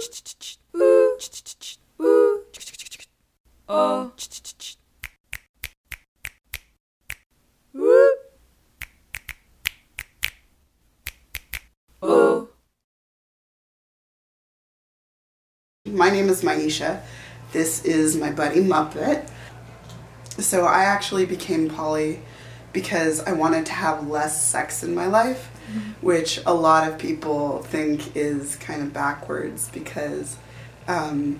My name is Maisha. This is my buddy Muppet. So I actually became poly because I wanted to have less sex in my life, which a lot of people think is kind of backwards because, you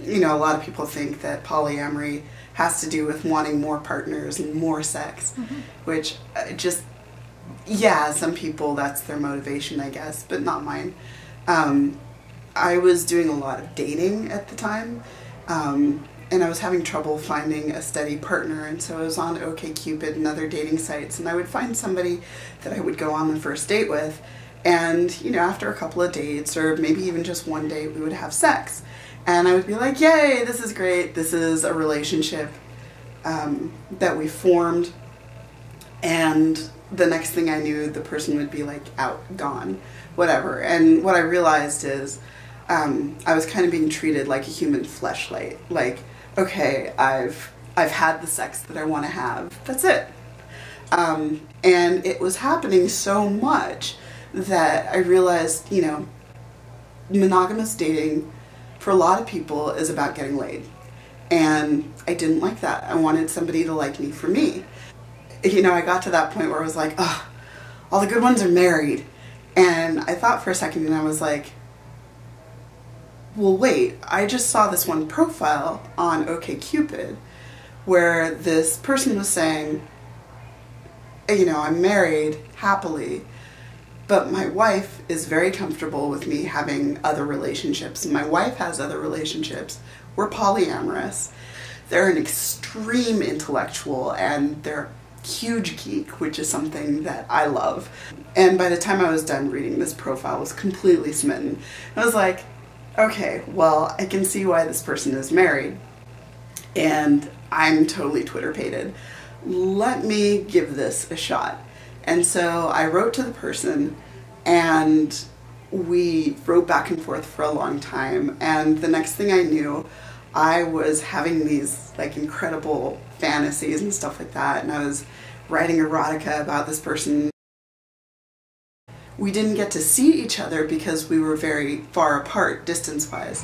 know, a lot of people think that polyamory has to do with wanting more partners and more sex, which just, yeah, some people that's their motivation, I guess, but not mine. I was doing a lot of dating at the time, and I was having trouble finding a steady partner, and so I was on OkCupid and other dating sites, and I would find somebody that I would go on the first date with, and, you know, after a couple of dates, or maybe even just one date, we would have sex. And I would be like, yay, this is great, this is a relationship that we formed, and the next thing I knew, the person would be like out, gone, whatever. And what I realized is I was kind of being treated like a human fleshlight. Like, okay, I've had the sex that I want to have. That's it. And it was happening so much that I realized, you know, monogamous dating for a lot of people is about getting laid. And I didn't like that. I wanted somebody to like me for me. You know, I got to that point where I was like, oh, all the good ones are married. And I thought for a second, and I was like, well, wait, I just saw this one profile on OkCupid where this person was saying, you know, I'm married happily, but my wife is very comfortable with me having other relationships. My wife has other relationships. We're polyamorous. They're an extreme intellectual, and they're huge geek, which is something that I love. And by the time I was done reading this profile, I was completely smitten. I was like, okay, well, I can see why this person is married, and I'm totally Twitter-pated. Let me give this a shot. And so I wrote to the person, and we wrote back and forth for a long time, and the next thing I knew, I was having these like incredible fantasies and stuff like that, and I was writing erotica about this person. We didn't get to see each other because we were very far apart distance-wise,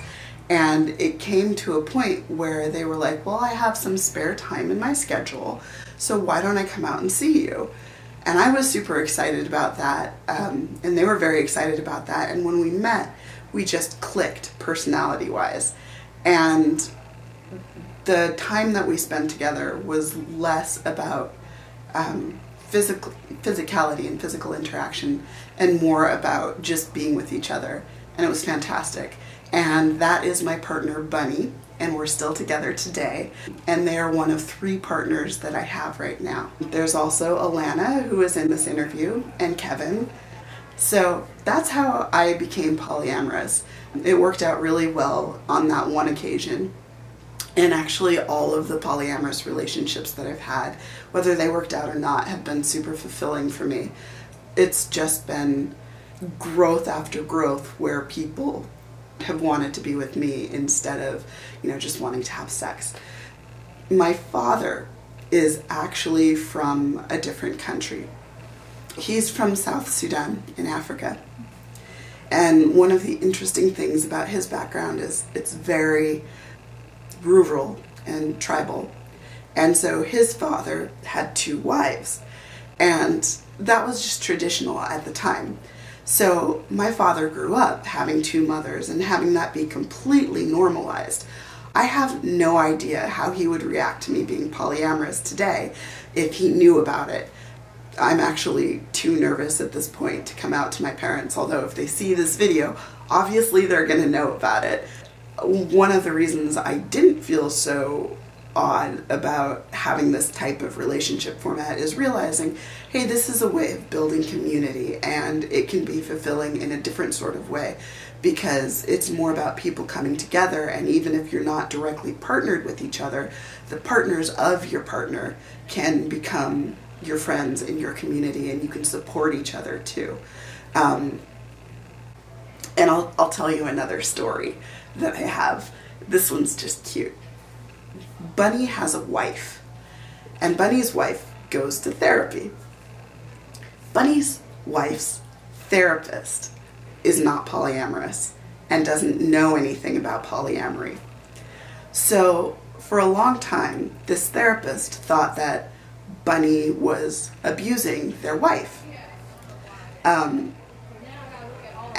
and it came to a point where they were like, well, I have some spare time in my schedule, so why don't I come out and see you? And I was super excited about that, and they were very excited about that, and when we met, we just clicked personality-wise. And the time that we spent together was less about physicality and physical interaction and more about just being with each other. And it was fantastic. And that is my partner, Bunny, and we're still together today. And they are one of 3 partners that I have right now. There's also Alana, who is in this interview, and Kevin. So that's how I became polyamorous. It worked out really well on that one occasion. And actually all of the polyamorous relationships that I've had, whether they worked out or not, have been super fulfilling for me. It's just been growth after growth where people have wanted to be with me instead of, you know, just wanting to have sex. My father is actually from a different country. He's from South Sudan in Africa. And one of the interesting things about his background is it's very rural and tribal. And so his father had 2 wives. And that was just traditional at the time. So my father grew up having 2 mothers and having that be completely normalized. I have no idea how he would react to me being polyamorous today if he knew about it. I'm actually too nervous at this point to come out to my parents, although if they see this video, obviously they're going to know about it. One of the reasons I didn't feel so odd about having this type of relationship format is realizing, hey, this is a way of building community, and it can be fulfilling in a different sort of way because it's more about people coming together, and even if you're not directly partnered with each other, the partners of your partner can become your friends in your community, and you can support each other too. And I'll tell you another story that I have. This one's just cute. Bunny has a wife, and Bunny's wife goes to therapy. Bunny's wife's therapist is not polyamorous and doesn't know anything about polyamory. So for a long time, this therapist thought that Bunny was abusing their wife,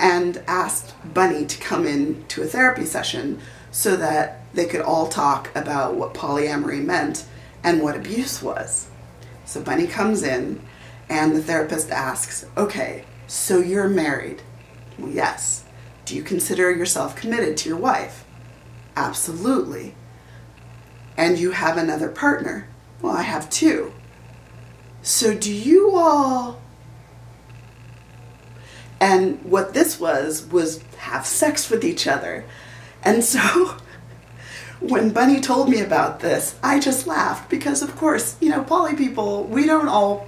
and asked Bunny to come in to a therapy session so that they could all talk about what polyamory meant and what abuse was. So Bunny comes in, and the therapist asks, okay, so you're married? Well, yes. Do you consider yourself committed to your wife? Absolutely. And you have another partner? Well, I have two. So do you all... And what this was have sex with each other. And so when Bunny told me about this, I just laughed because, of course, you know, poly people, we don't all...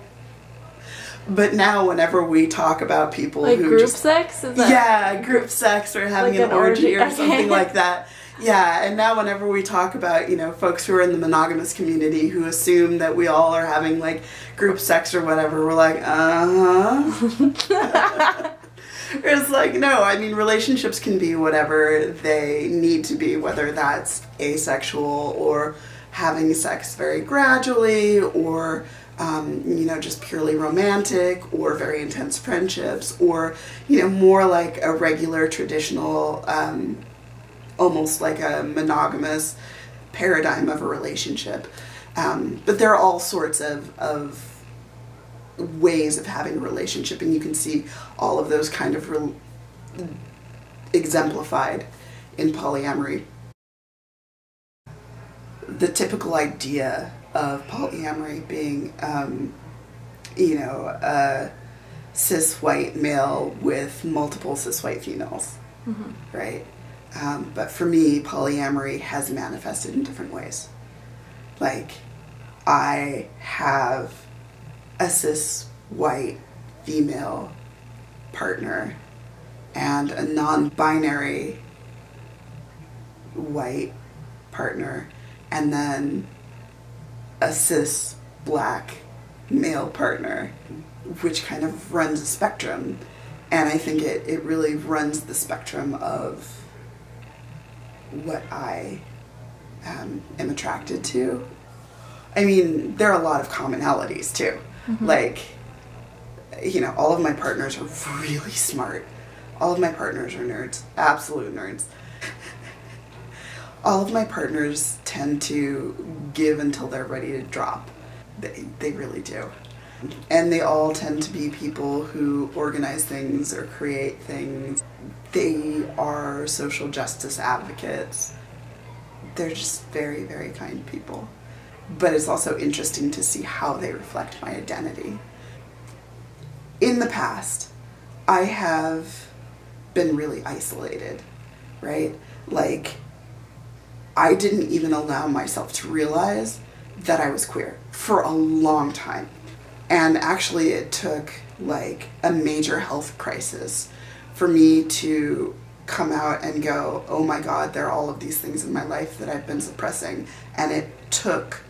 But now whenever we talk about people like who group just... sex? Is that Yeah, group sex or having like an orgy or Okay. something like that. Yeah, and now whenever we talk about, you know, folks who are in the monogamous community who assume that we all are having, like, group sex or whatever, we're like, uh-huh. It's like, no, I mean, relationships can be whatever they need to be, whether that's asexual or having sex very gradually or, you know, just purely romantic or very intense friendships or, you know, more like a regular traditional, almost like a monogamous paradigm of a relationship. But there are all sorts of ways of having a relationship, and you can see all of those kind of exemplified in polyamory. The typical idea of polyamory being, you know, a cis white male with multiple cis white females, right? But for me, polyamory has manifested in different ways. Like, I have a cis white female partner and a non-binary white partner, and then a cis black male partner, which kind of runs a spectrum. And I think it really runs the spectrum of what I am attracted to. I mean, there are a lot of commonalities too. Like, you know, all of my partners are really smart. All of my partners are nerds, absolute nerds. All of my partners tend to give until they're ready to drop. They really do. And they all tend to be people who organize things or create things. They are social justice advocates. They're just very, very kind people. But it's also interesting to see how they reflect my identity. In the past, I have been really isolated, right? Like, I didn't even allow myself to realize that I was queer for a long time. And actually it took like a major health crisis for me to come out and go, oh my God, there are all of these things in my life that I've been suppressing. And it took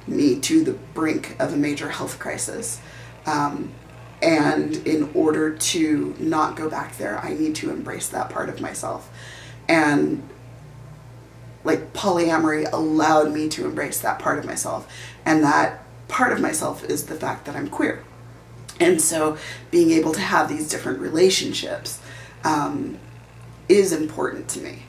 me to the brink of a major health crisis. And in order to not go back there, I need to embrace that part of myself. And like, polyamory allowed me to embrace that part of myself. And that part of myself is the fact that I'm queer. And so being able to have these different relationships is important to me.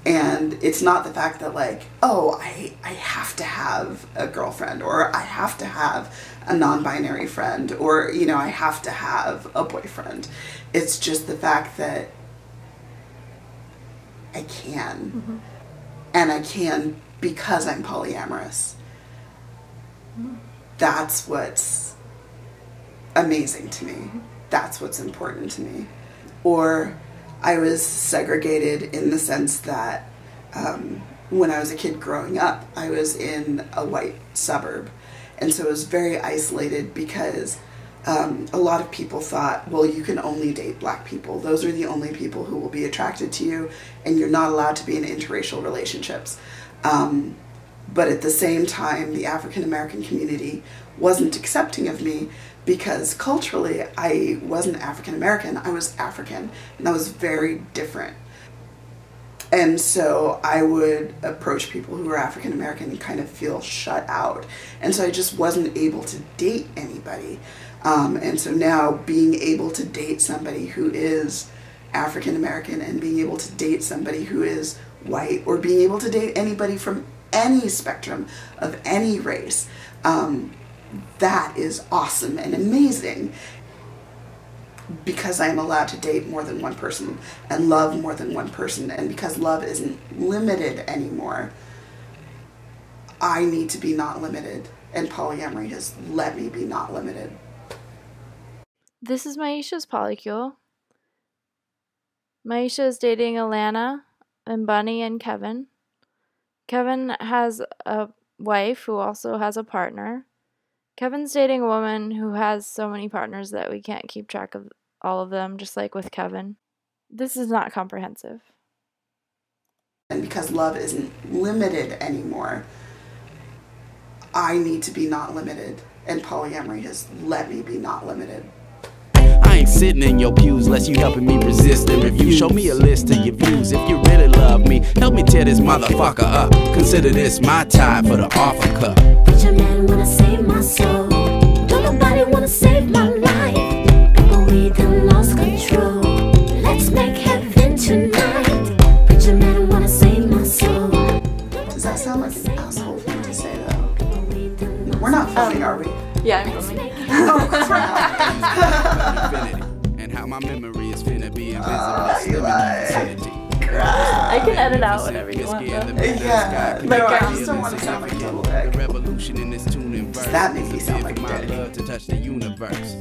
And it's not the fact that, like, oh, I have to have a girlfriend, or I have to have a non-binary friend, or, you know, I have to have a boyfriend. It's just the fact that I can. And I can because I'm polyamorous. That's what's amazing to me. That's what's important to me. Or I was segregated in the sense that when I was a kid growing up, I was in a white suburb. And so I was very isolated because A lot of people thought, well, you can only date black people. Those are the only people who will be attracted to you, and you're not allowed to be in interracial relationships. But at the same time, the African American community wasn't accepting of me because culturally I wasn't African American, I was African, and that was very different. And so I would approach people who were African American and kind of feel shut out. And so I just wasn't able to date anybody. And so now being able to date somebody who is African American and being able to date somebody who is white, or being able to date anybody from any spectrum of any race, that is awesome and amazing, because I am allowed to date more than one person and love more than one person, and because love isn't limited anymore, I need to be not limited, and polyamory has let me be not limited. This is Maisha's polycule. Maisha is dating Alana and Bunny and Kevin. Kevin has a wife who also has a partner. Kevin's dating a woman who has so many partners that we can't keep track of all of them, just like with Kevin. This is not comprehensive. And because love isn't limited anymore, I need to be not limited, and polyamory has let me be not limited. I ain't sitting in your pews unless you helping me resist the review. Show me a list of your views. If you really love me, help me tear this motherfucker up. Consider this my time for the offer cup. Preacher man wanna save my soul. Don't nobody wanna save my life. People, we done lost control. Let's make heaven tonight. Preacher man wanna save my soul. Does that sound like an asshole thing to say, though? We're not filming, are we? Yeah, I'm filming. Oh, crap. And how my memory is finna be invisible. I can edit out whatever you want, though. Yeah, no, I just don't want to sound like a total dick. The revolution in this tune and verse. That makes me sound like a dick. My love to touch the universe.